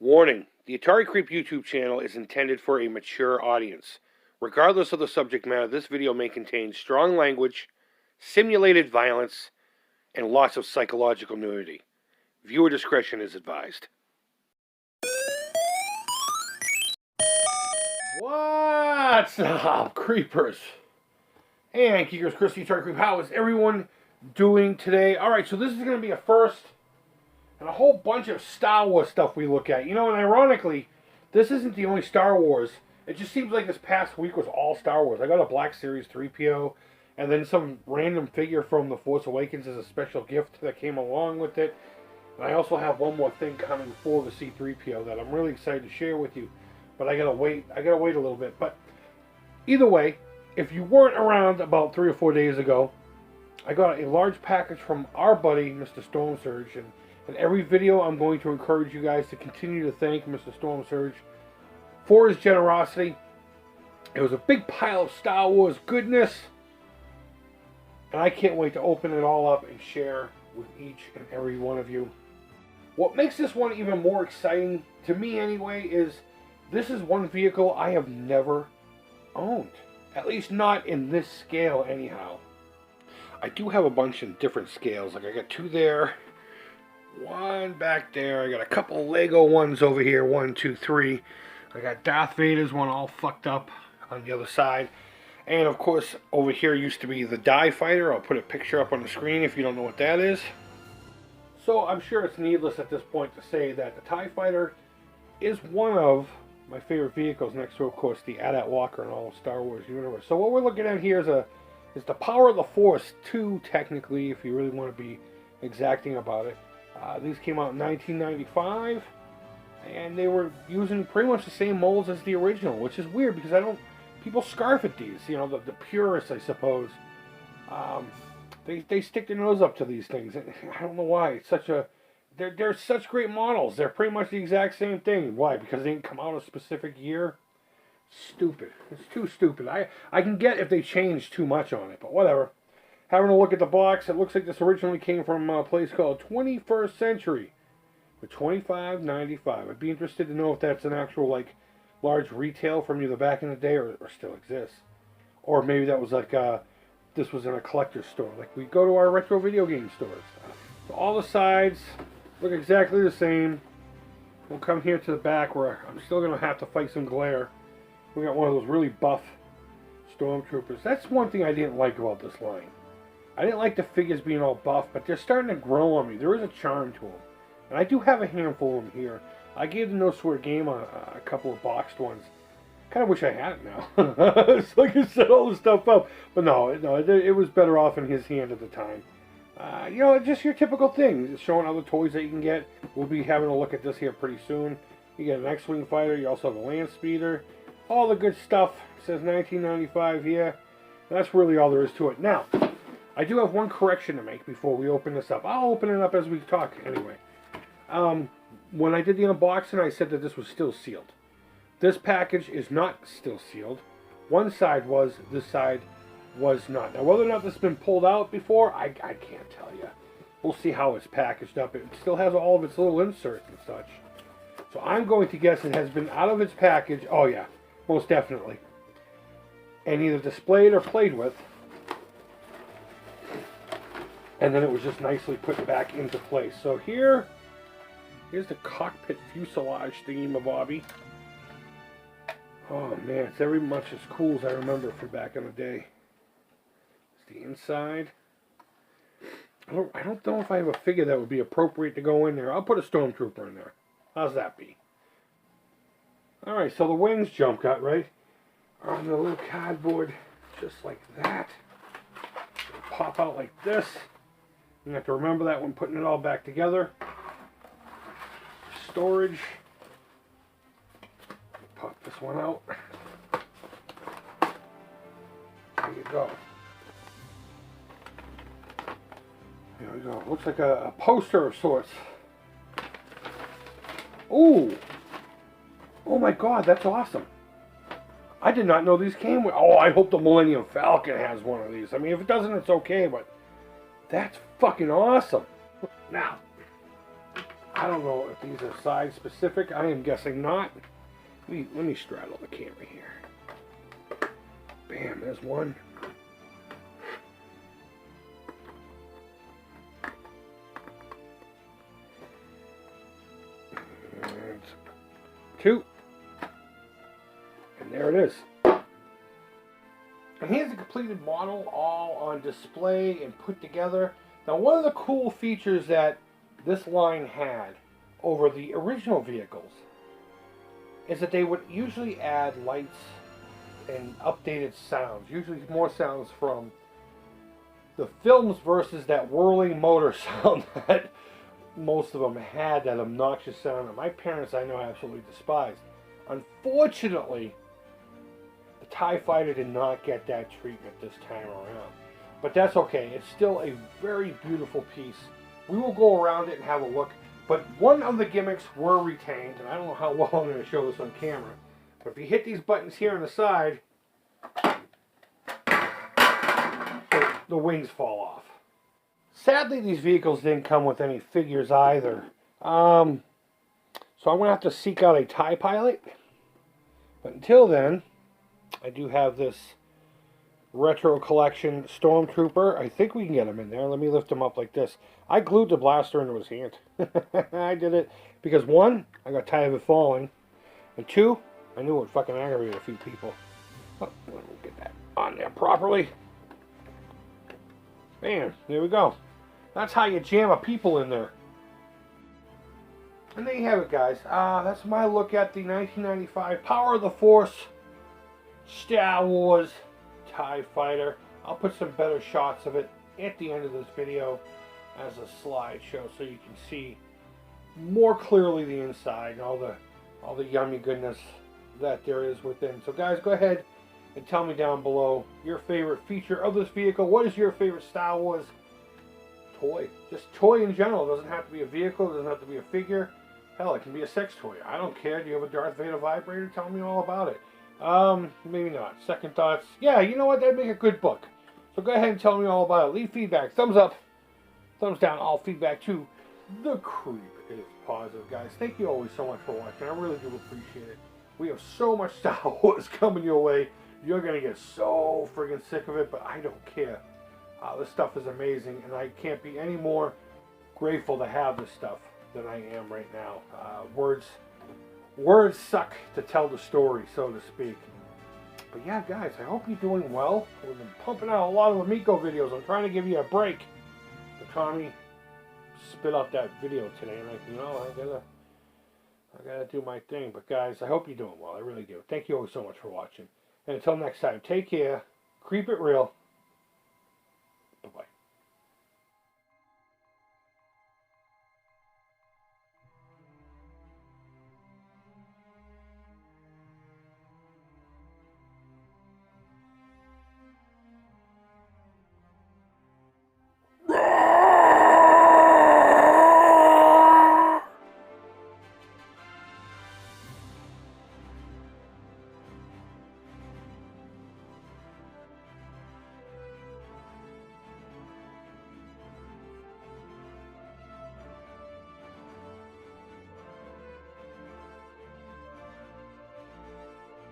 Warning, the Atari Creep YouTube channel is intended for a mature audience. Regardless of the subject matter, this video may contain strong language, simulated violence, and lots of psychological nudity. Viewer discretion is advised. What's up, creepers? And Keekers, Chris, the Atari Creep. How is everyone doing today? Alright, so this is going to be a first and a whole bunch of Star Wars stuff we look at. You know, and ironically, this isn't the only Star Wars. It just seems like this past week was all Star Wars. I got a Black Series 3PO, and then some random figure from The Force Awakens as a special gift that came along with it. And I also have one more thing coming for the C3PO that I'm really excited to share with you. But I gotta wait a little bit. But either way, if you weren't around about 3 or 4 days ago, I got a large package from our buddy, Mr. StormSurge, and in every video, I'm going to encourage you guys to continue to thank Mr. StormSurge for his generosity. It was a big pile of Star Wars goodness, and I can't wait to open it all up and share with each and every one of you. What makes this one even more exciting, to me anyway, is this is one vehicle I have never owned. At least not in this scale anyhow. I do have a bunch in different scales. Like I got 2 there. One back there. I got a couple Lego ones over here. 1, 2, 3. I got Darth Vader's one all fucked up on the other side. And of course, over here used to be the Die Fighter. I'll put a picture up on the screen if you don't know what that is. So I'm sure it's needless at this point to say that the TIE Fighter is one of my favorite vehicles, next to, of course, the AT-AT Walker in all of Star Wars universe. So what we're looking at here is the Power of the Force 2, technically, if you really want to be exacting about it. These came out in 1995, and they were using pretty much the same molds as the original, which is weird because people scarf at these, you know, the purists, I suppose. They stick their nose up to these things. I don't know why. It's they're such great models. They're pretty much the exact same thing. Why? Because they didn't come out a specific year? Stupid. It's too stupid. I can get if they change too much on it, but whatever. Having a look at the box, it looks like this originally came from a place called 21st Century for $25.95. I'd be interested to know if that's an actual, like, large retail from either back in the day or still exists. Or maybe that was like, this was in a collector's store. Like, we go to our retro video game stores. So all the sides look exactly the same. We'll come here to the back where I'm still going to have to fight some glare. We got one of those really buff stormtroopers. That's one thing I didn't like about this line. I didn't like the figures being all buff, but they're starting to grow on me. There is a charm to them. And I do have a handful of them here. I gave the No Swear Game a couple of boxed ones. Kind of wish I had it now. So I could set all the stuff up. But no, it was better off in his hand at the time. You know, just your typical thing. Just showing other toys that you can get. We'll be having a look at this here pretty soon. You get an X-Wing fighter. You also have a land speeder. All the good stuff. It says 1995 here. That's really all there is to it. Now, I do have one correction to make before we open this up. I'll open it up as we talk anyway. When I did the unboxing, I said that this was still sealed. This package is not still sealed. One side was, this side was not. Now, whether or not this has been pulled out before, I can't tell you. We'll see how it's packaged up. It still has all of its little inserts and such. So I'm going to guess it has been out of its package. Oh yeah, most definitely. And either displayed or played with. And then it was just nicely put back into place. So here's the cockpit fuselage thingy-mabobby. Oh man, it's every much as cool as I remember from back in the day. It's the inside. I don't know if I have a figure that would be appropriate to go in there. I'll put a Stormtrooper in there. How's that be? Alright, so the wings jump cut, right? On the little cardboard, just like that. It'll pop out like this. You have to remember that when putting it all back together. Storage. Pop this one out. There you go. There we go. Looks like a poster of sorts. Ooh! Oh my god, that's awesome. I did not know these came with... Oh, I hope the Millennium Falcon has one of these. I mean, if it doesn't, it's okay, but... That's fucking awesome. Now, I don't know if these are size specific. I am guessing not. Let me straddle the camera here. Bam, there's one. And two. And there it is. And here's the completed model, all on display and put together. Now, one of the cool features that this line had over the original vehicles is that they would usually add lights and updated sounds, usually more sounds from the films versus that whirling motor sound that most of them had, that obnoxious sound that my parents, I know, absolutely despised. Unfortunately, the TIE Fighter did not get that treatment this time around. But that's okay. It's still a very beautiful piece. We will go around it and have a look. But one of the gimmicks were retained, and I don't know how well I'm going to show this on camera. But if you hit these buttons here on the side, the wings fall off. Sadly, these vehicles didn't come with any figures either. So I'm going to have to seek out a TIE pilot. But until then, I do have this retro collection Stormtrooper. I think we can get him in there. Let me lift him up like this. I glued the blaster into his hand. I did it because, one, I got tired of it falling. And two, I knew it would fucking aggravate a few people. Oh, let me get that on there properly. Bam, there we go. That's how you jam a people in there. And there you have it, guys. That's my look at the 1995 Power of the Force Star Wars TIE Fighter. I'll put some better shots of it at the end of this video as a slideshow so you can see more clearly the inside and all the yummy goodness that there is within. So guys, go ahead and tell me down below your favorite feature of this vehicle. What is your favorite Star Wars toy? Just toy in general. It doesn't have to be a vehicle. It doesn't have to be a figure. Hell, it can be a sex toy. I don't care. Do you have a Darth Vader vibrator? Tell me all about it. Maybe not. Second thoughts. Yeah, you know what? That'd make a good book. So go ahead and tell me all about it. Leave feedback. Thumbs up. Thumbs down. All feedback too. The creep is positive, guys. Thank you always so much for watching. I really do appreciate it. We have so much Star Wars coming your way. You're going to get so friggin' sick of it, but I don't care. This stuff is amazing, and I can't be any more grateful to have this stuff than I am right now. Words suck to tell the story, so to speak. But yeah, guys, I hope you're doing well. We've been pumping out a lot of Amico videos. I'm trying to give you a break. But Tommy spit out that video today, and I gotta do my thing. But guys, I hope you're doing well. I really do. Thank you all so much for watching. And until next time, take care. Creep it real. Bye-bye.